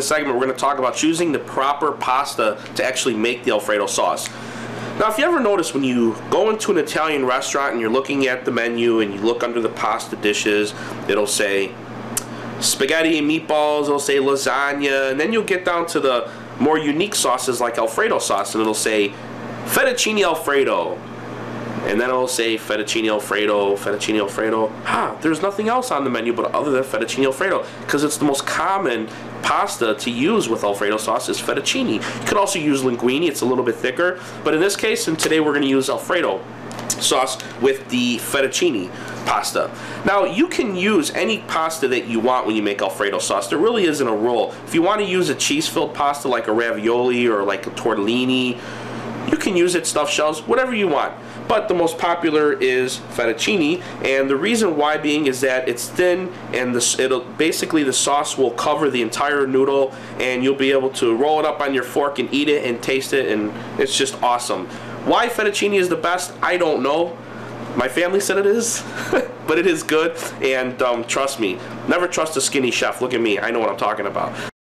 this segment, we're going to talk about choosing the proper pasta to actually make the Alfredo sauce. Now, if you ever notice when you go into an Italian restaurant and you're looking at the menu and you look under the pasta dishes, it'll say spaghetti and meatballs, it'll say lasagna, and then you'll get down to the more unique sauces like Alfredo sauce, and it'll say Fettuccine Alfredo, and then it'll say Fettuccine Alfredo, Fettuccine Alfredo. There's nothing else on the menu but other than Fettuccine Alfredo, because it's the most common pasta to use with Alfredo sauce is fettuccine. You could also use linguine, it's a little bit thicker, but in this case, and today we're going to use Alfredo sauce with the fettuccine pasta. Now, you can use any pasta that you want when you make Alfredo sauce. There really isn't a rule. If you want to use a cheese-filled pasta like a ravioli or like a tortellini, you can use it, stuffed shells, whatever you want. But the most popular is fettuccine, and the reason why being is that it's thin, and basically the sauce will cover the entire noodle, and you'll be able to roll it up on your fork and eat it and taste it, and it's just awesome. Why fettuccine is the best, I don't know. My family said it is, but it is good, and trust me, never trust a skinny chef. Look at me, I know what I'm talking about.